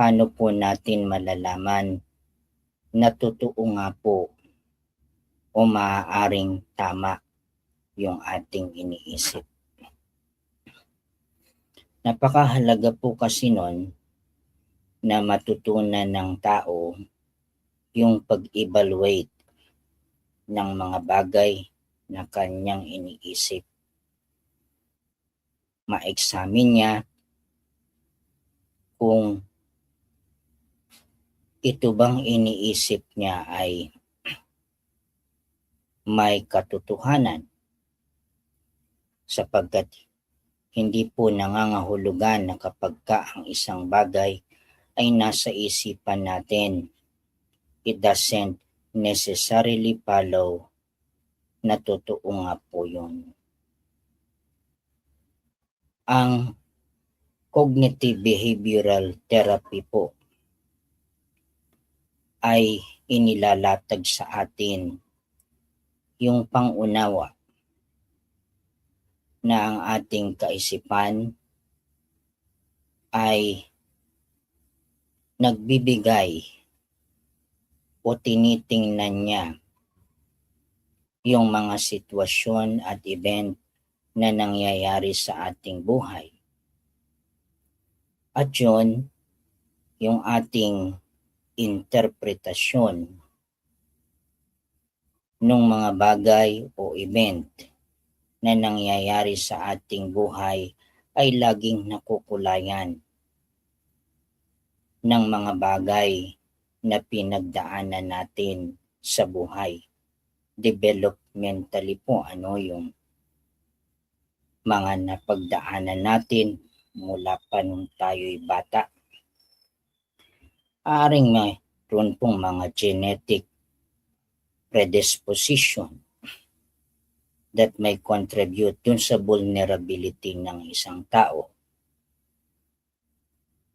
paano po natin malalaman na totoo nga po o maaaring tama yung ating iniisip? Napakahalaga po kasi nun na matutunan ng tao yung pag-evaluate ng mga bagay na kanyang iniisip. Ma-examine niya kung ito bang iniisip niya ay may katotohanan, sapagkat hindi po nangangahulugan na kapag ang isang bagay ay nasa isipan natin, it doesn't necessarily follow na totoo nga po yun. Ang cognitive behavioral therapy po ay inilalatag sa atin yung pangunawa na ang ating kaisipan ay nagbibigay o tinitingnan niya yung mga sitwasyon at event na nangyayari sa ating buhay. At yun, yung ating interpretasyon ng mga bagay o event na nangyayari sa ating buhay ay laging nakukulayan ng mga bagay na pinagdaanan natin sa buhay. Developmentally po, yung mga napagdaanan natin mula pa nung tayo'y bata. Aaring mayroon pong mga genetic predisposition that may contribute dun sa vulnerability ng isang tao.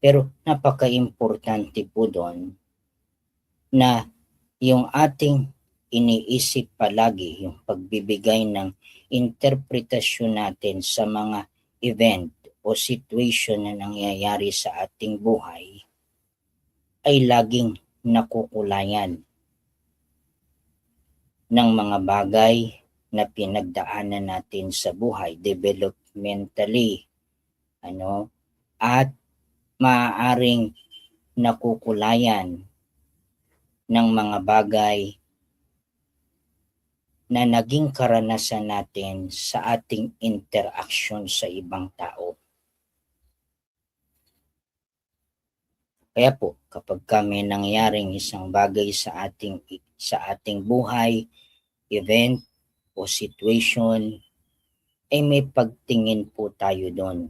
Pero napaka-importante po doon na yung ating iniisip palagi, yung pagbibigay ng interpretasyon natin sa mga event o situation na nangyayari sa ating buhay ay laging nakukulayan ng mga bagay na pinagdaanan natin sa buhay developmentally, at maaaring nakukulayan ng mga bagay na naging karanasan natin sa ating interaction sa ibang tao. Kaya po, kapag may nangyaring isang bagay sa ating buhay, event o situation, ay may pagtingin po tayo doon.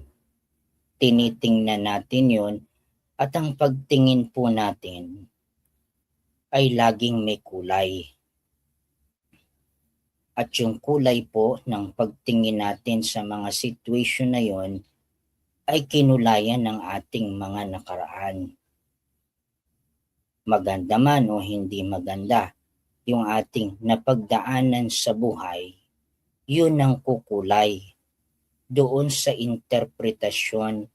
Tinitingnan natin yun, at ang pagtingin po natin ay laging may kulay. At yung kulay po ng pagtingin natin sa mga situation na yun ay kinulayan ng ating mga nakaraan. Maganda man o hindi maganda, yung ating napagdaanan sa buhay, yun ang kukulay doon sa interpretasyon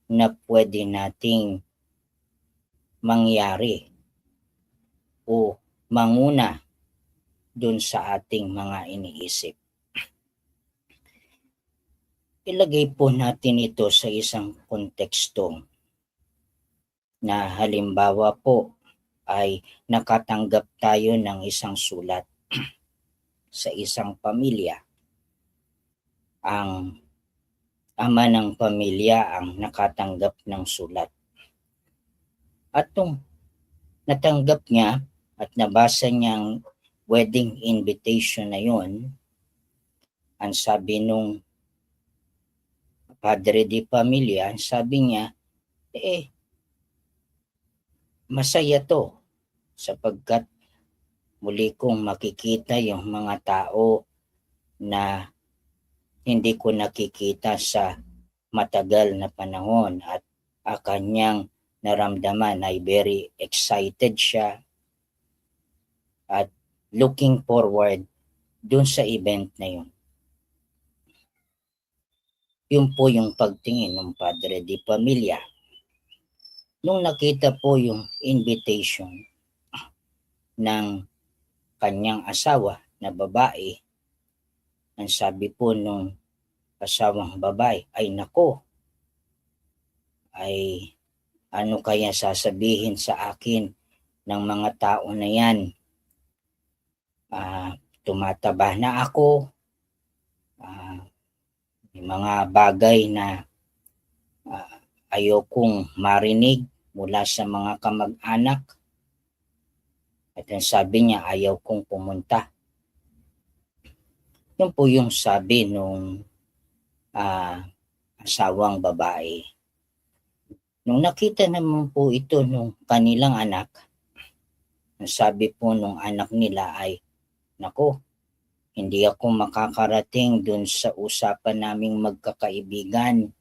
na pwede nating mangyari o manguna doon sa ating mga iniisip. Ilagay po natin ito sa isang konteksto na halimbawa po ay nakatanggap tayo ng isang sulat sa isang pamilya. Ang ama ng pamilya ang nakatanggap ng sulat. At nung natanggap niya at nabasa niyang wedding invitation na yun, ang sabi nung padre de pamilya, sabi niya, masaya to sapagkat muli kong makikita yung mga tao na hindi ko nakikita sa matagal na panahon, at kanyang naramdaman ay very excited siya at looking forward dun sa event na yun. Yun po yung pagtingin ng padre de pamilya. Nung nakita po yung invitation ng kanyang asawa na babae, ang sabi po nung asawang babae, ay nako, ay ano kaya sasabihin sa akin ng mga tao na yan? Tumataba na ako, may mga bagay na ayokong marinig mula sa mga kamag-anak. At ang sabi niya, ayaw kong pumunta. Yun po yung sabi nung asawang babae. Nung nakita naman po ito nung kanilang anak, ang sabi po nung anak nila ay, nako, hindi ako makakarating dun sa usapan naming magkakaibigan.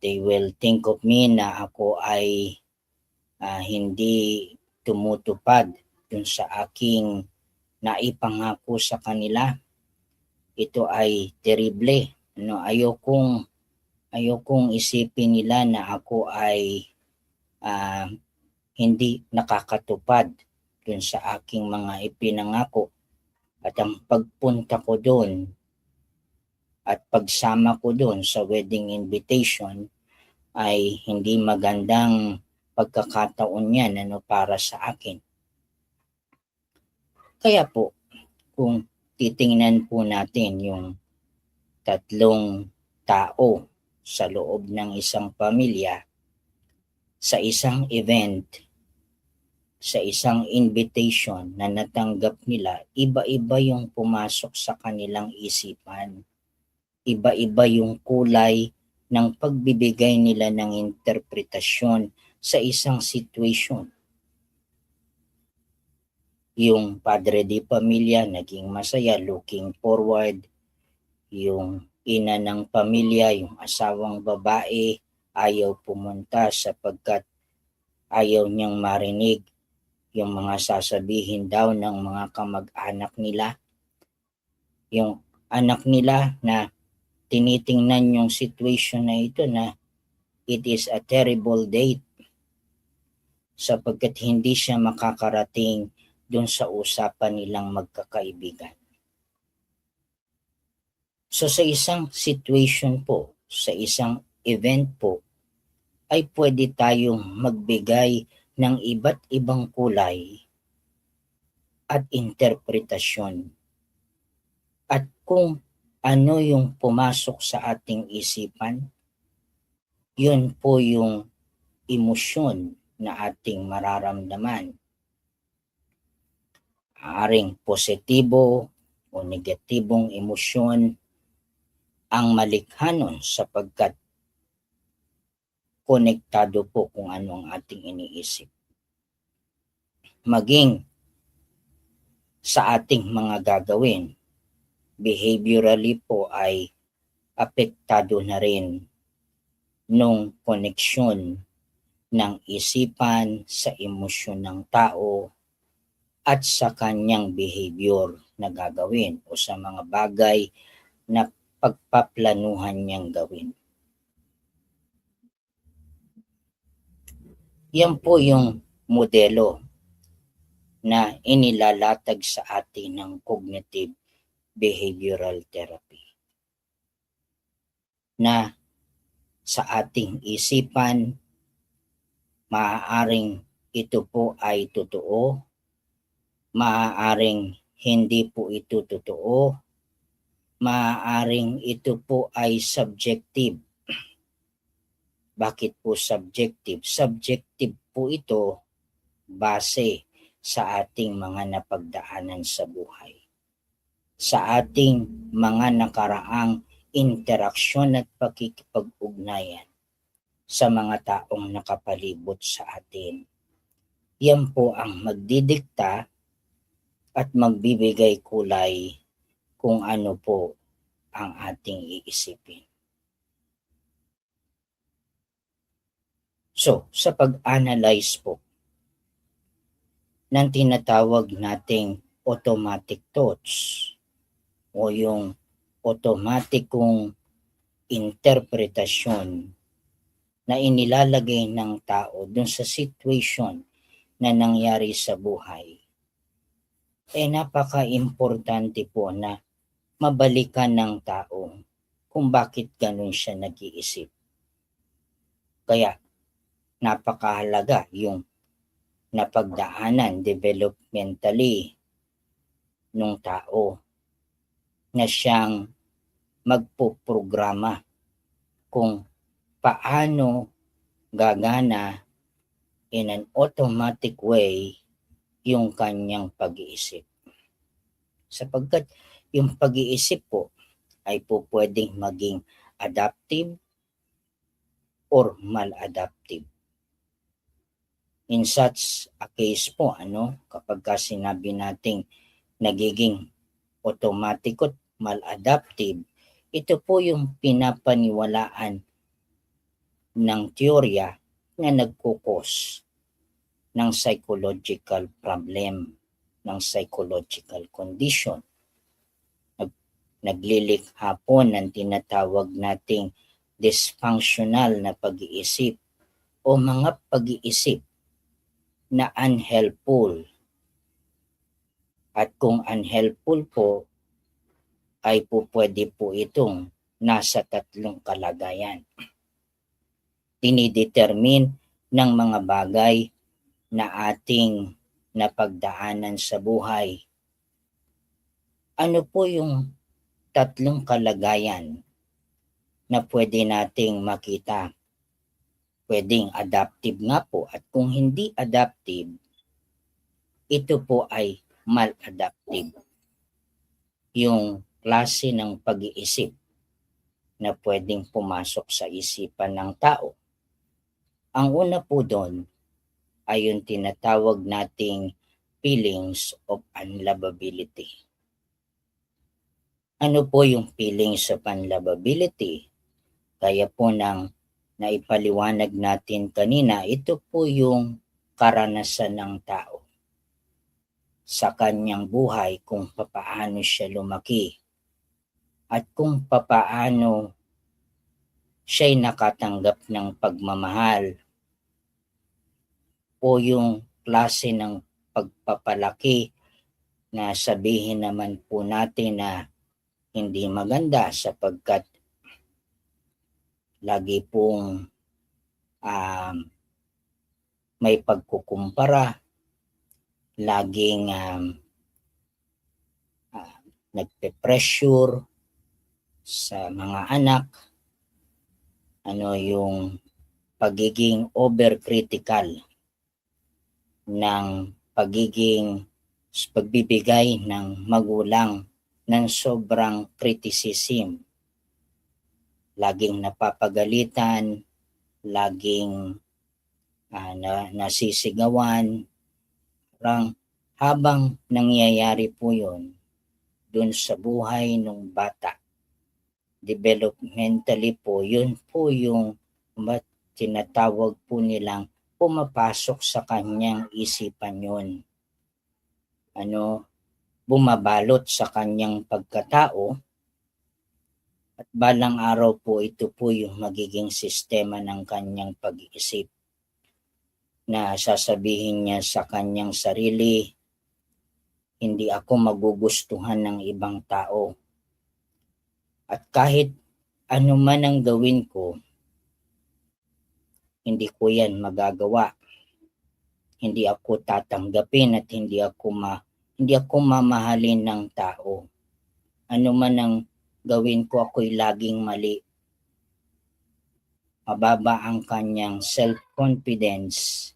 They will think of me na ako ay hindi tumutupad dun sa aking naipangako sa kanila. Ito ay terrible. Ayokong isipin nila na ako ay hindi nakakatupad dun sa aking mga ipinangako. At ang pagpunta ko doon at pagsama ko doon sa wedding invitation ay hindi magandang pagkakataon yan para sa akin. Kaya po, kung titingnan po natin yung tatlong tao sa loob ng isang pamilya, sa isang event, sa isang invitation na natanggap nila, iba-iba yung pumasok sa kanilang isipan. Iba-iba yung kulay ng pagbibigay nila ng interpretasyon sa isang situation. Yung padre de pamilya naging masaya, looking forward. Yung ina ng pamilya, yung asawang babae, ayaw pumunta sapagkat ayaw niyang marinig yung mga sasabihin daw ng mga kamag-anak nila. Yung anak nila na tinitingnan yung situation na ito na it is a terrible date sapagkat hindi siya makakarating dun sa usapan nilang magkakaibigan. So sa isang situation po, sa isang event po, ay pwede tayong magbigay ng iba't ibang kulay at interpretasyon. At kung ano yung pumasok sa ating isipan, yun po yung emosyon na ating mararamdaman. Aaring positibo o negatibong emosyon ang malikha nun sapagkat konektado po kung ano ang ating iniisip. Maging sa ating mga gagawin, behaviorally po ay apektado na rin nung koneksyon ng isipan sa emosyon ng tao at sa kanyang behavior na gagawin o sa mga bagay na pagpaplanuhan niyang gawin. Yan po yung modelo na inilalatag sa atin ng cognitive behavioral therapy. Na sa ating isipan, maaaring ito po ay totoo, maaaring hindi po ito totoo, maaaring ito po ay subjective. Bakit po subjective? Subjective po ito base sa ating mga napagdaanan sa buhay. Sa ating mga nakaraang interaksyon at pakikipag-ugnayan sa mga taong nakapalibot sa atin. Yan po ang magdidikta at magbibigay kulay kung ano po ang ating iisipin. So, sa pag-analyze po ng tinatawag nating automatic thoughts o yung automatikong interpretasyon na inilalagay ng tao dun sa situation na nangyari sa buhay, napaka-importante po na mabalikan ng tao kung bakit ganun siya nag-iisip. Kaya napakahalaga yung napagdaanan developmentally ng tao na siyang magpoprograma kung paano gagana in an automatic way yung kanyang pag-iisip. Sapagkat yung pag-iisip po ay po pwedeng maging adaptive or maladaptive. In such a case po, kapag sinabi nating nagiging automatic at maladaptive, ito po yung pinapaniwalaan ng teorya na nagkukos ng psychological problem, ng psychological condition. Naglilikha po ng tinatawag nating dysfunctional na pag-iisip o mga pag-iisip na unhelpful. At kung unhelpful po, ay po pwede po itong nasa tatlong kalagayan. Dinidetermine ng mga bagay na ating napagdaanan sa buhay. Ano po yung tatlong kalagayan na pwede nating makita? Pwedeng adaptive nga po, at kung hindi adaptive, ito po ay maladaptive. Yung klase ng pag-iisip na pwedeng pumasok sa isipan ng tao. Ang una po doon ay yung tinatawag nating feelings of unlovability. Ano po yung feelings of unlovability? Kaya po nang naipaliwanag natin kanina, ito po yung karanasan ng tao sa kanyang buhay, kung papaano siya lumaki at kung papaano siya'y nakatanggap ng pagmamahal o yung klase ng pagpapalaki na sabihin naman po natin na hindi maganda, sapagkat lagi pong may pagkukumpara, laging nagpe-pressure sa mga anak, yung pagiging overcritical ng pagbibigay ng magulang ng sobrang criticism. Laging napapagalitan, laging nasisigawan. Habang nangyayari po yun dun sa buhay ng bata, developmentally po, yun po yung tinatawag po nilang pumapasok sa kanyang isipan yun. Bumabalot sa kanyang pagkatao, at balang araw po ito po yung magiging sistema ng kanyang pag-iisip, na sasabihin niya sa kanyang sarili, hindi ako magugustuhan ng ibang tao. At kahit ano man ang gawin ko, hindi ko yan magagawa. Hindi ako tatanggapin at hindi ako mamahalin ng tao. Ano man ang gawin ko, ako'y laging mali. Mababa ang kanyang self-confidence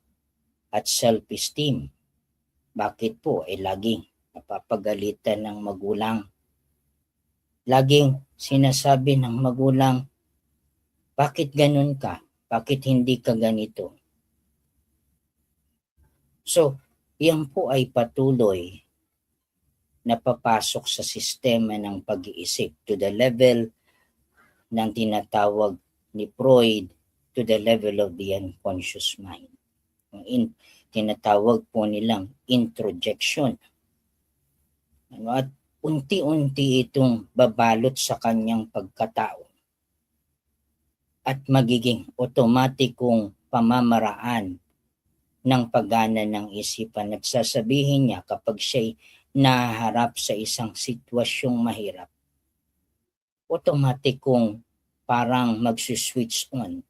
at self-esteem. Bakit po? Laging napapagalitan ng magulang. Laging sinasabi ng magulang, bakit ganun ka? Bakit hindi ka ganito? So, yan po ay patuloy na papasok sa sistema ng pag-iisip to the level ng tinatawag ni Freud, to the level of the unconscious mind. Tinatawag po nilang introjection. At unti-unti itong babalot sa kanyang pagkatao. at magiging otomatikong pamamaraan ng paggana ng isipan. At sasabihin niya kapag siya'y naharap sa isang sitwasyong mahirap, otomatikong parang magsuswitch on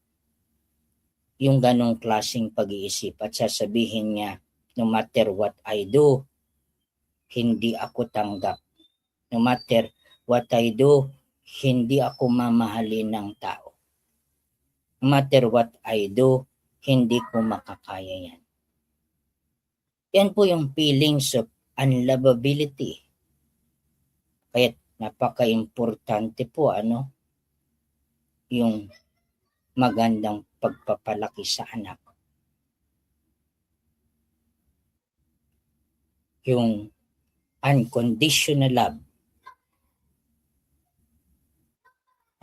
yung ganong klaseng pag-iisip at sasabihin niya, no matter what I do, hindi ako tanggap. No matter what I do, hindi ako mamahalin ng tao. No matter what I do, hindi ko makakaya yan. Yan po yung feelings of unlovability. Kaya napaka-importante po yung magandang pagpapalaki sa anak. Yung unconditional love.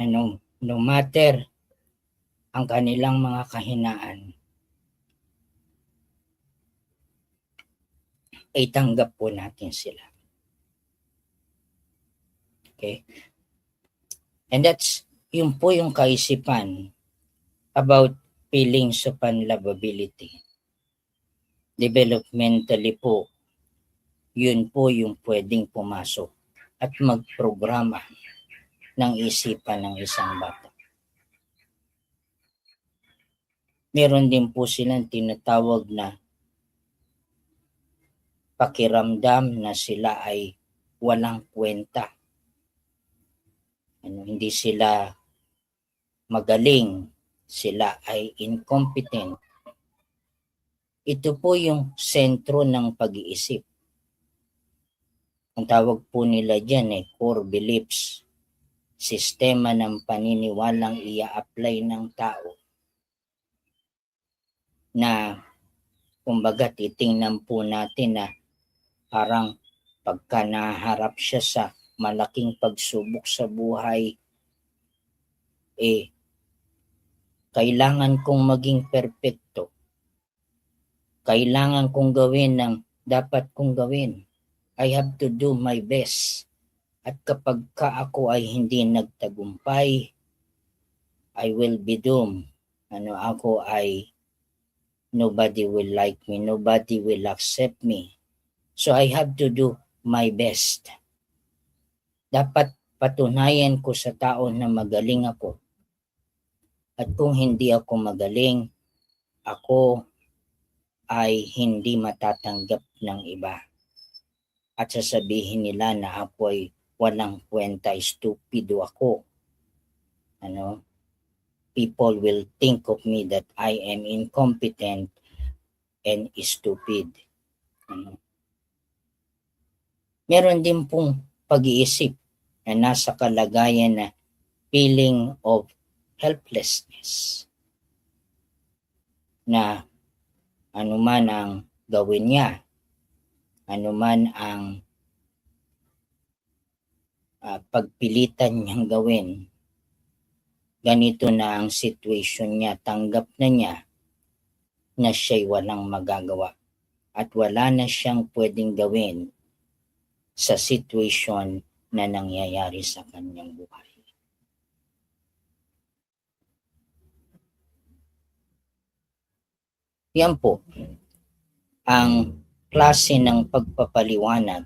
No matter ang kanilang mga kahinaan, ay tanggap po natin sila. Okay? And that's yun po yung kaisipan about feelings of unlovability. Developmentally po, yun po yung pwedeng pumasok at magprograma ng isipan ng isang bata. Meron din po silang tinatawag na pakiramdam na sila ay walang kwenta. Hindi sila magaling, sila ay incompetent. Ito po yung sentro ng pag-iisip. Ang tawag po nila dyan core beliefs, sistema ng paniniwalang ia-apply ng tao na kumbaga titingnan po natin na parang pagka naharap siya sa malaking pagsubok sa buhay, kailangan kong maging perpekto. Kailangan kong gawin ng dapat kong gawin. I have to do my best. At kapag ako ay hindi nagtagumpay, I will be doomed. Ako ay nobody will like me, nobody will accept me. So I have to do my best. Dapat patunayan ko sa tao na magaling ako. At kung hindi ako magaling, ako ay hindi matatanggap ng iba. At sasabihin nila na ako ay walang kwenta, stupido ako. People will think of me that I am incompetent and stupid. Meron din pong pag-iisip na nasa kalagayan na feeling of helplessness. Na anuman ang gawin niya, anuman ang pagpilitan niyang gawin, ganito na ang situation niya, tanggap na niya na siya'y walang magagawa at wala na siyang pwedeng gawin sa situation na nangyayari sa kanyang buhay. Yan po ang klase ng pagpapaliwanag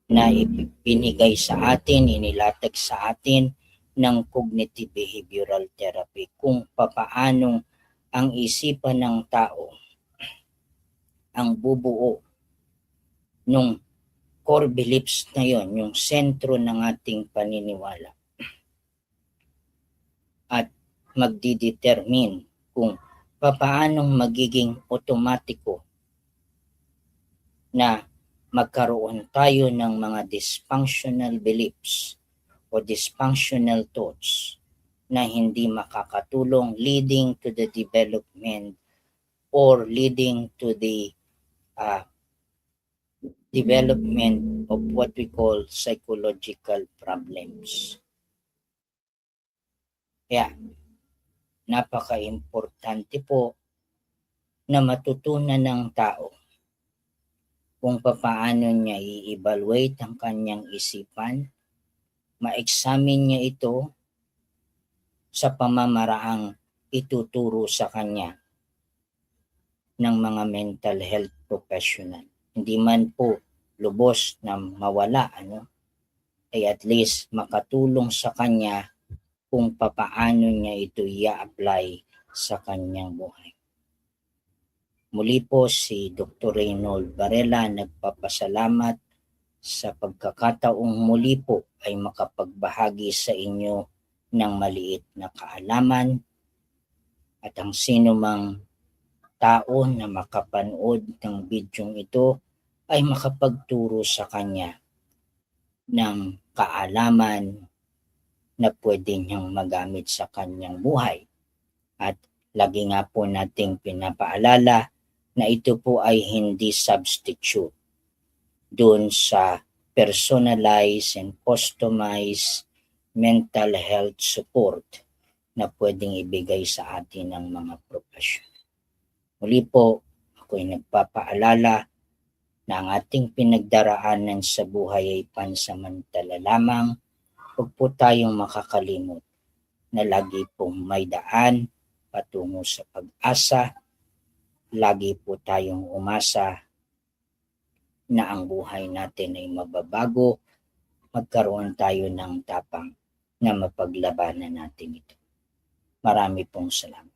na ibinigay sa atin, inilatag sa atin ng cognitive behavioral therapy kung papaanong ang isipan ng tao ang bubuo nung core beliefs na yon, yung sentro ng ating paniniwala at magdidetermine kung papaanong magiging otomatiko na magkaroon tayo ng mga dysfunctional beliefs o dysfunctional thoughts na hindi makakatulong, leading to the development or leading to the development of what we call psychological problems. Kaya, napaka-importante po na matutunan ng tao kung papaano niya i-evaluate ang kanyang isipan, ma-examine niya ito sa pamamaraang ituturo sa kanya ng mga mental health professional. Hindi man po lubos na mawala, ay at least makatulong sa kanya kung papaano niya ito i-apply sa kanyang buhay. Muli po si Dr. Reynold Varela nagpapasalamat sa pagkakataong muli po ay makapagbahagi sa inyo ng maliit na kaalaman, at ang sino mang tao na makapanood ng bidyong ito ay makapagturo sa kanya ng kaalaman na pwede niyang magamit sa kanyang buhay. At lagi nga po nating pinapaalala na ito po ay hindi substitute doon sa personalized and customized mental health support na pwedeng ibigay sa atin ng mga profesyon. Muli po, ako'y nagpapaalala na ang ating pinagdaraanan sa buhay ay pansamantala lamang. Huwag po tayong makakalimot na lagi pong may daan patungo sa pag-asa. Lagi po tayong umasa na ang buhay natin ay mababago. Magkaroon tayo ng tapang na mapaglabanan natin ito. Marami pong salamat.